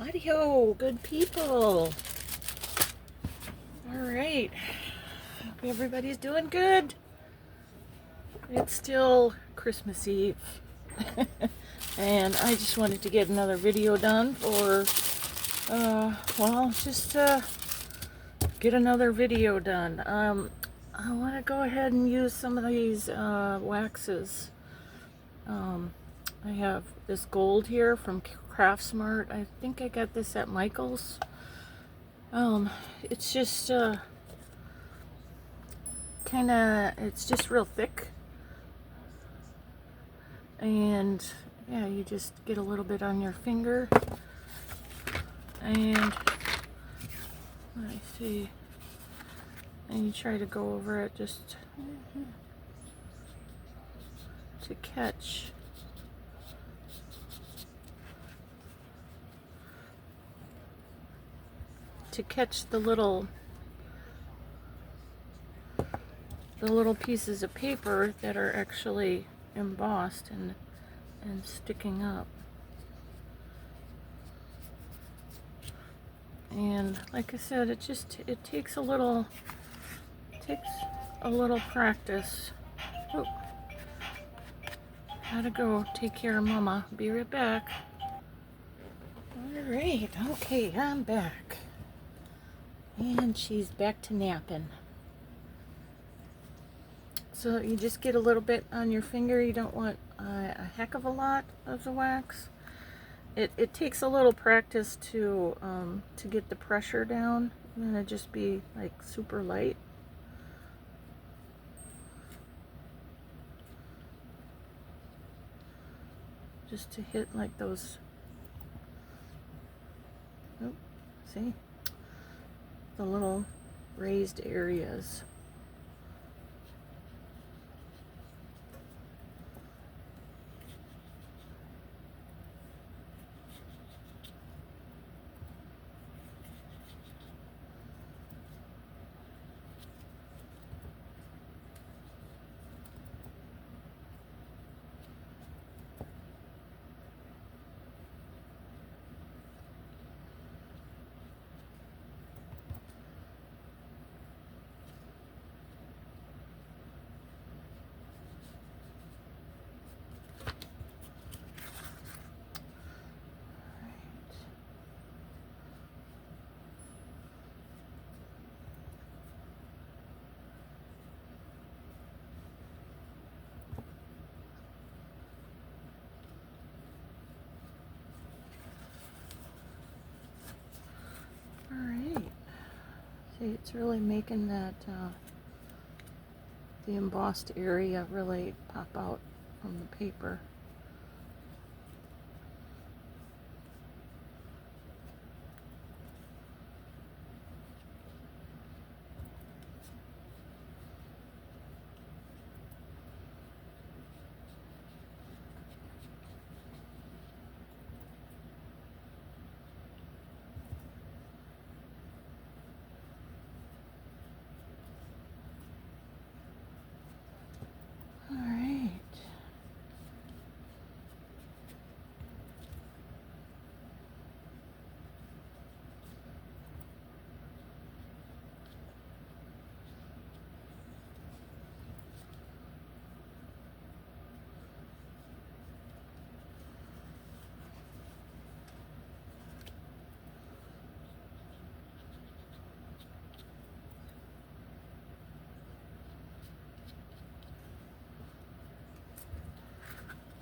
Audio, good people. All right. Hope everybody's doing good. It's still Christmas Eve. And I just wanted to get another video done for, just get another video done. I want to go ahead and use some of these waxes. I have this gold here from Craftsmart. I think I got this at Michael's. It's just it's just real thick, and yeah, you just get a little bit on your finger, and let me see, and you try to go over it just to catch the little pieces of paper that are actually embossed and sticking up. And like I said, it takes a little practice. Oh, gotta go take care of Mama. Be right back. All right, okay, I'm back. And she's back to napping. So you just get a little bit on your finger. You don't want a heck of a lot of the wax. It takes a little practice to get the pressure down. And then it just be like super light. Just to hit like those. Oh, see? The little raised areas. See, it's really making that the embossed area really pop out from the paper.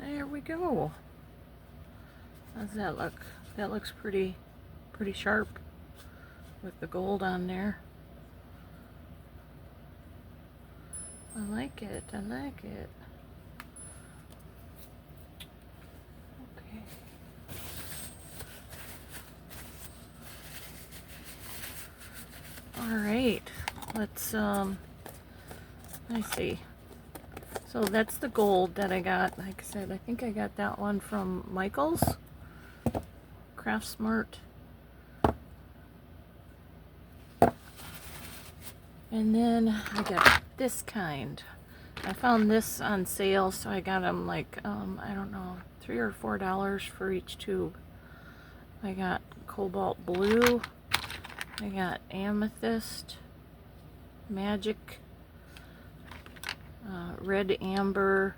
There we go. How's that look? That looks pretty sharp with the gold on there. I like it. I like it. Okay. All right. Let's see. So that's the gold that I got. Like I said, I think I got that one from Michael's. Craftsmart. And then I got this kind. I found this on sale, so I got them like, I don't know, $3 or $4 for each tube. I got cobalt blue. I got amethyst, magic, red amber,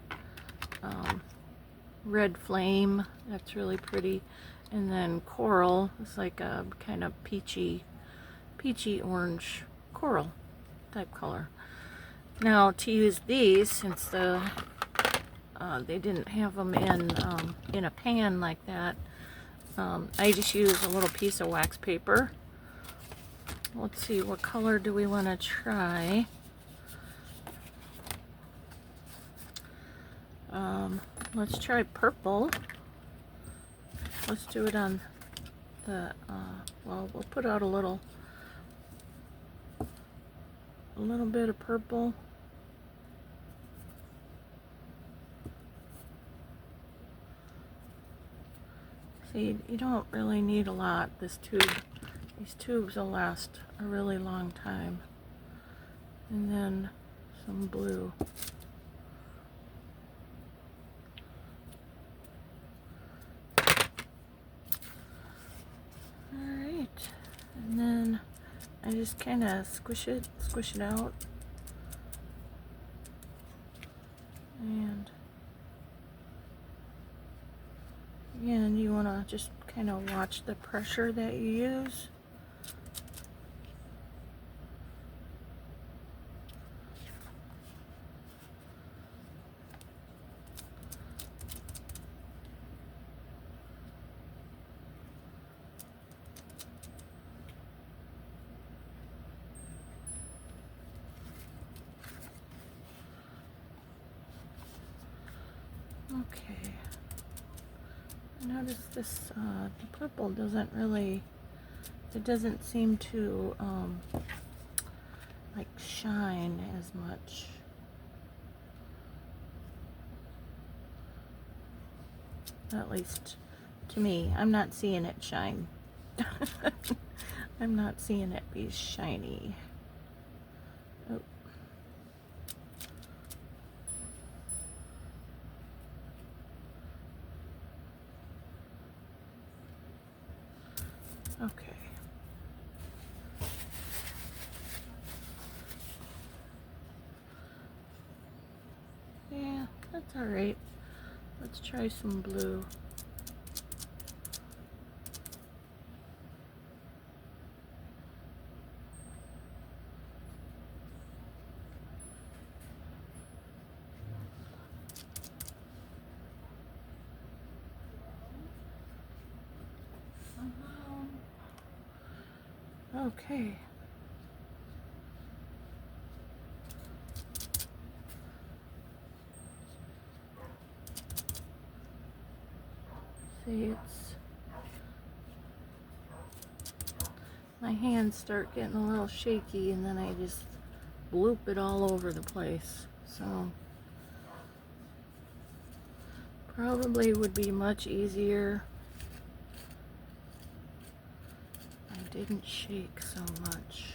red flame. That's really pretty. And then coral. It's like a kind of peachy orange coral type color. Now to use these, since they didn't have them in a pan like that, I just use a little piece of wax paper. Let's see, what color do we want to try? Let's try purple. Let's do it on the, well, we'll put out a little bit of purple. See, you don't really need a lot. These tubes will last a really long time. And then some blue. Alright, and then I just kind of squish it out. And again, you want to just kind of watch the pressure that you use. Okay. Notice this, the purple doesn't really, it doesn't seem to, like shine as much. At least to me. I'm not seeing it shine. I'm not seeing it be shiny. Oh. Okay. Yeah, that's all right. Let's try some blue. Okay. See, my hands start getting a little shaky and then I just bloop it all over the place. So probably would be much easier if I didn't shake so much.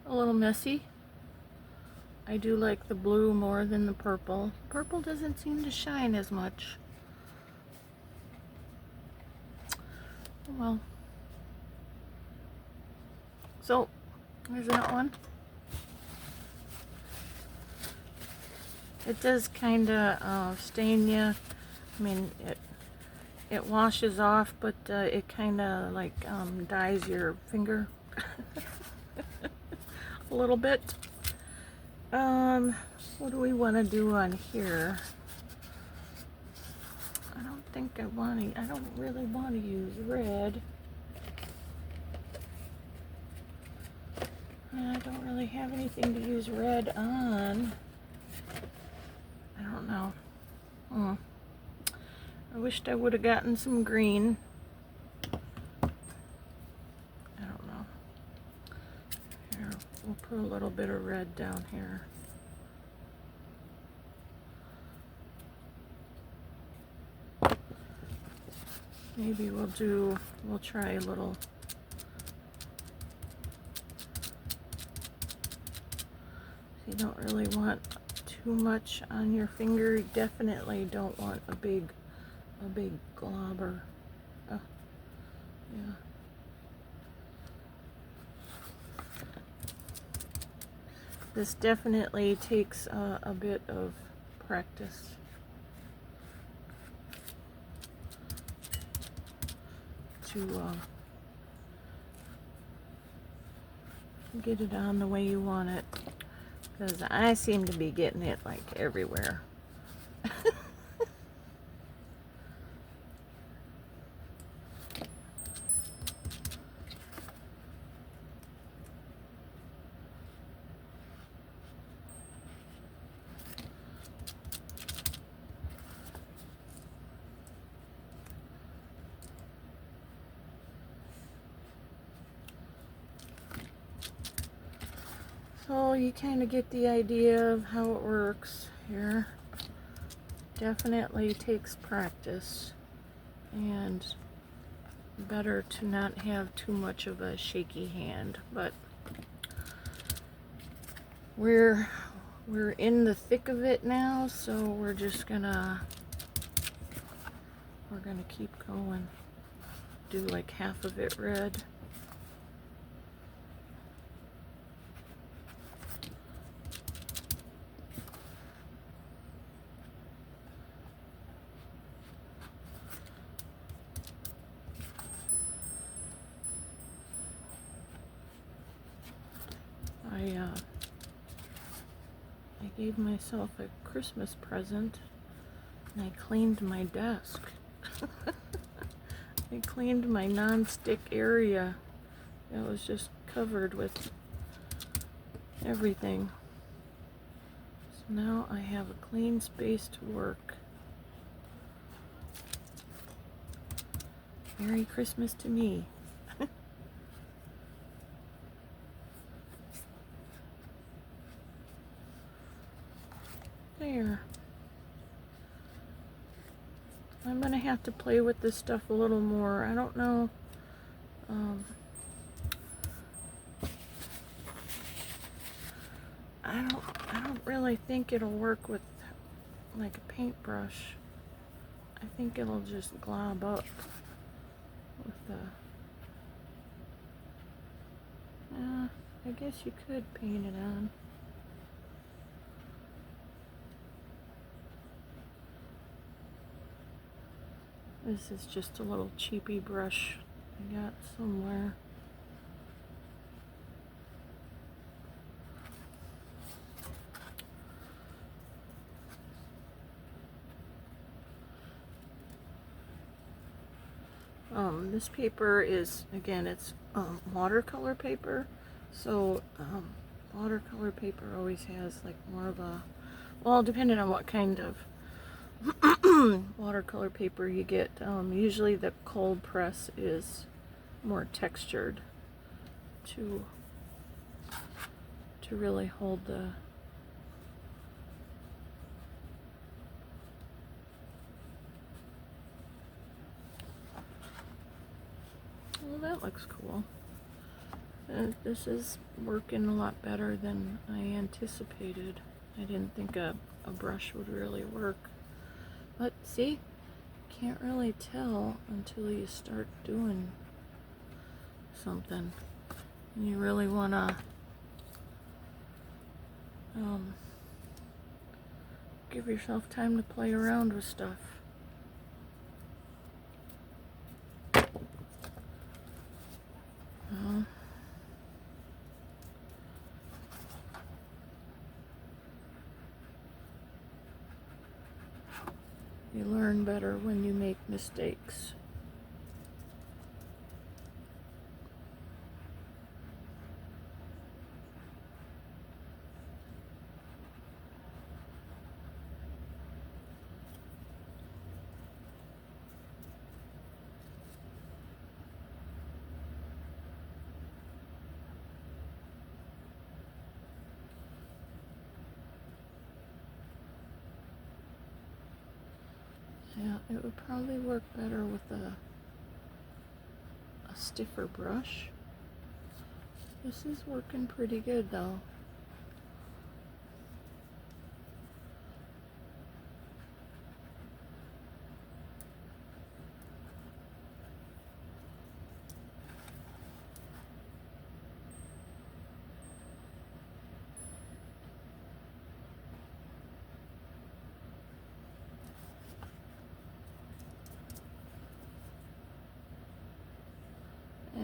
A little messy. I do like the blue more than the purple. Purple doesn't seem to shine as much. Well, so there's that one. It does kind of stain you. I mean, it washes off, but it kind of like dyes your finger a little bit. What do we want to do on here? I don't think I don't really want to use red. I don't really have anything to use red on. I don't know. I wished I would have gotten some green. I don't know. Here, we'll put a little bit of red down here. Maybe we'll try a little. You don't really want too much on your finger. You definitely don't want a big globber. Oh, yeah. This definitely takes a bit of practice. To get it on the way you want it, because I seem to be getting it like everywhere. So you kind of get the idea of how it works here. Definitely takes practice, and better to not have too much of a shaky hand, but we're in the thick of it now, so we're gonna keep going. Do like half of it red. I gave myself a Christmas present, and I cleaned my desk. I cleaned my non-stick area. It was just covered with everything. So now I have a clean space to work. Merry Christmas to me. There. I'm gonna have to play with this stuff a little more. I don't know. I don't really think it'll work with like a paintbrush. I think it'll just glob up with the. I guess you could paint it on. This is just a little cheapy brush I got somewhere. This paper is, again, it's watercolor paper. So watercolor paper always has like more of a, well, depending on what kind of watercolor paper you get. Usually the cold press is more textured to really hold the well, that looks cool. This is working a lot better than I anticipated. I didn't think a brush would really work. But see, can't really tell until you start doing something. And you really want to give yourself time to play around with stuff. You learn better when you make mistakes. it would probably work better with a stiffer brush. This is working pretty good though.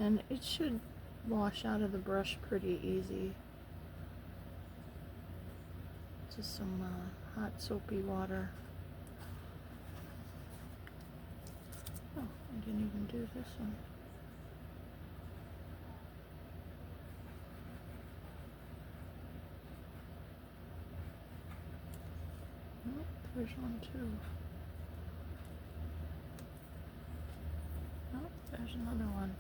And it should wash out of the brush pretty easy. Just some hot soapy water. Oh, I didn't even do this one. Oh, there's one too. Oh, there's another one.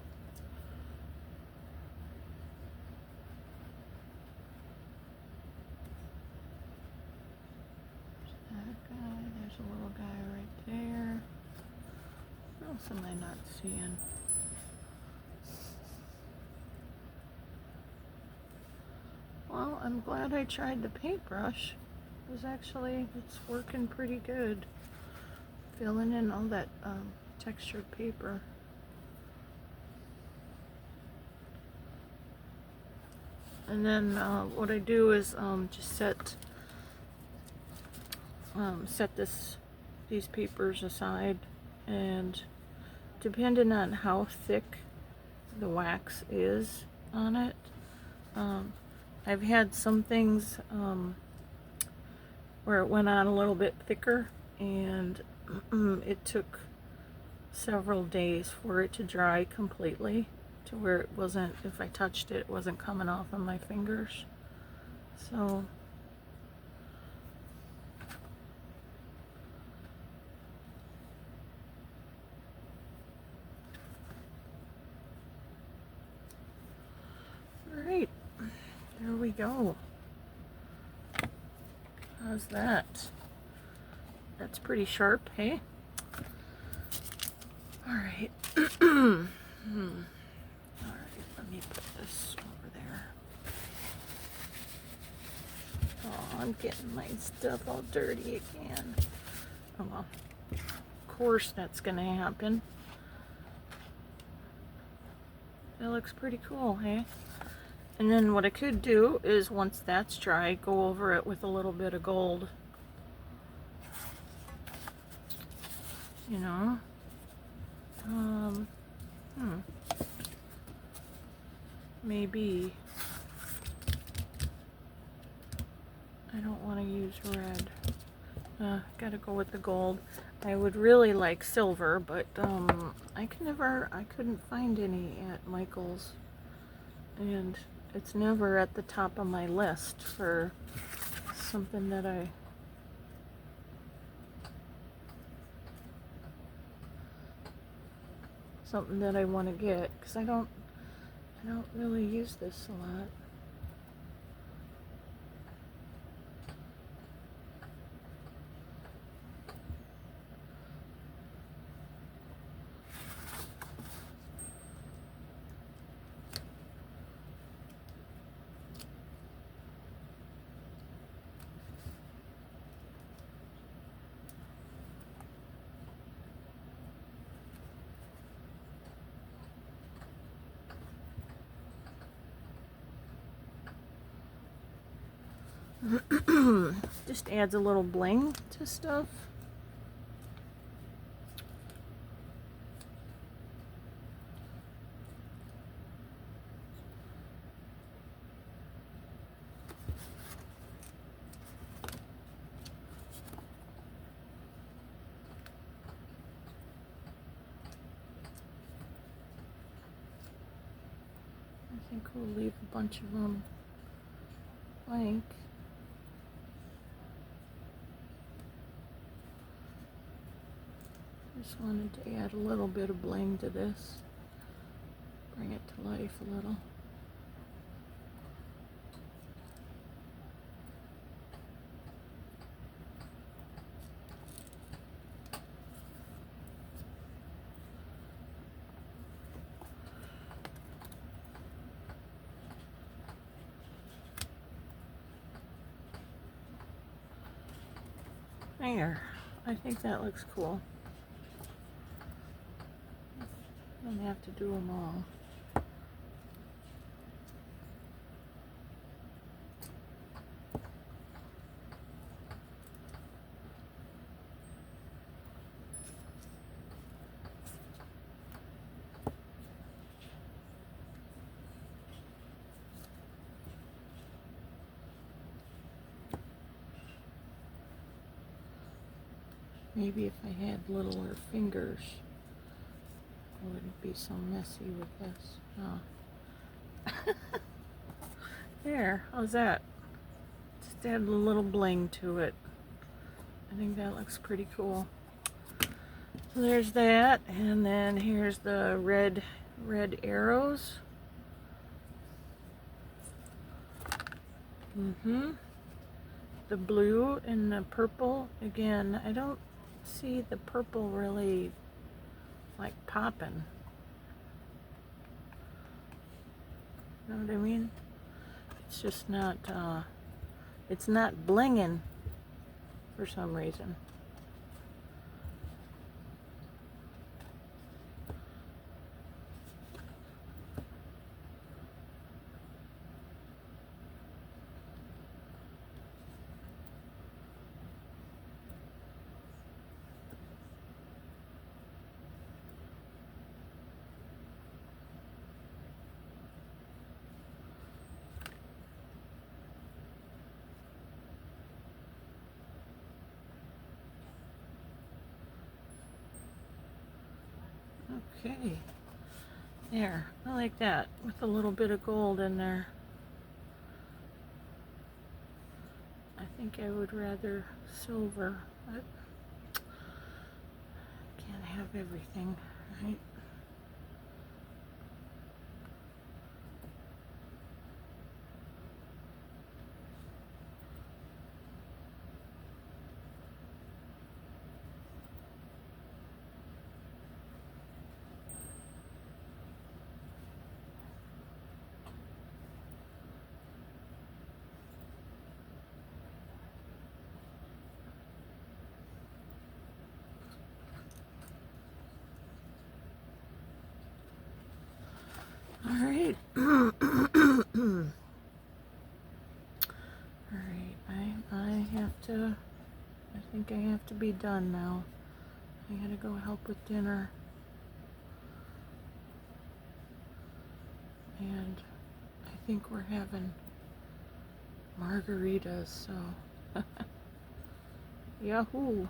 There's a little guy right there. What else am I not seeing? Well, I'm glad I tried the paintbrush. It's working pretty good. Filling in all that textured paper. And then what I do is just set these papers aside, and depending on how thick the wax is on it, I've had some things where it went on a little bit thicker, and it took several days for it to dry completely to where it wasn't, if I touched it, it wasn't coming off of my fingers. So alright, there we go. How's that? That's pretty sharp, hey? Alright. Alright, let me put this over there. Oh, I'm getting my stuff all dirty again. Oh well. Of course that's gonna happen. That looks pretty cool, hey? And then what I could do is, once that's dry, go over it with a little bit of gold. You know? Maybe. I don't want to use red. Gotta go with the gold. I would really like silver, but I couldn't find any at Michael's. And it's never at the top of my list for something that I want to get, because I don't really use this a lot. Just adds a little bling to stuff. I think we'll leave a bunch of them blank. Just wanted to add a little bit of bling to this, bring it to life a little. There. I think that looks cool. Don't have to do them all. Maybe if I had littler fingers, I wouldn't be so messy with this. Oh. There, how's that? Just add a little bling to it. I think that looks pretty cool. So there's that, and then here's the red arrows. The blue and the purple. Again, I don't see the purple really like popping. You know what I mean? It's just not it's not blinging for some reason. Okay, there, I like that with a little bit of gold in there. I think I would rather silver, but can't have everything, right? All right. All right, I have to, I think I have to be done now. I gotta go help with dinner. And I think we're having margaritas, so yahoo!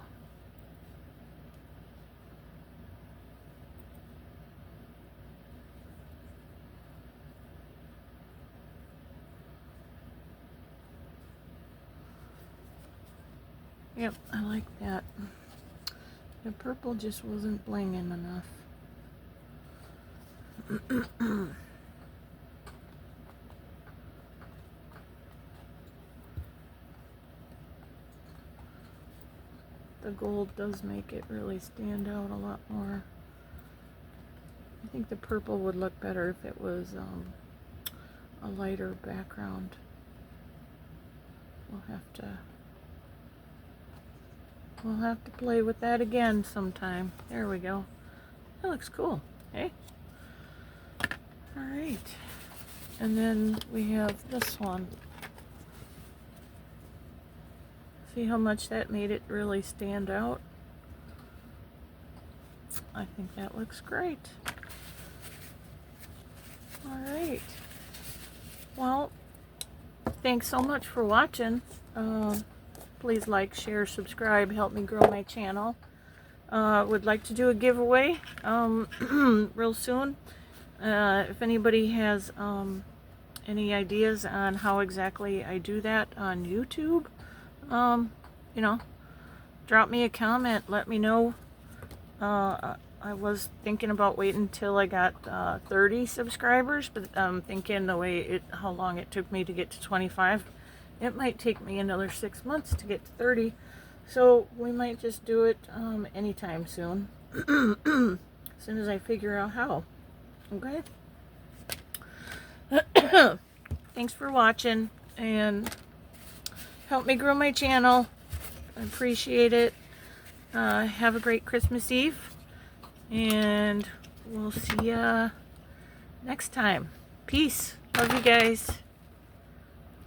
Yep, I like that. The purple just wasn't blinging enough. The gold does make it really stand out a lot more. I think the purple would look better if it was a lighter background. We'll have to play with that again sometime. There we go. That looks cool, hey? All right. And then we have this one. See how much that made it really stand out? I think that looks great. All right. Well, thanks so much for watching. Please like, share, subscribe, help me grow my channel. Would like to do a giveaway real soon. If anybody has any ideas on how exactly I do that on YouTube, you know, drop me a comment, let me know. I was thinking about waiting until I got 30 subscribers, but I'm thinking how long it took me to get to 25, it might take me another 6 months to get to 30, so we might just do it anytime soon, as soon as I figure out how. Okay? Thanks for watching, and help me grow my channel. I appreciate it. Have a great Christmas Eve, and we'll see ya next time. Peace. Love you guys.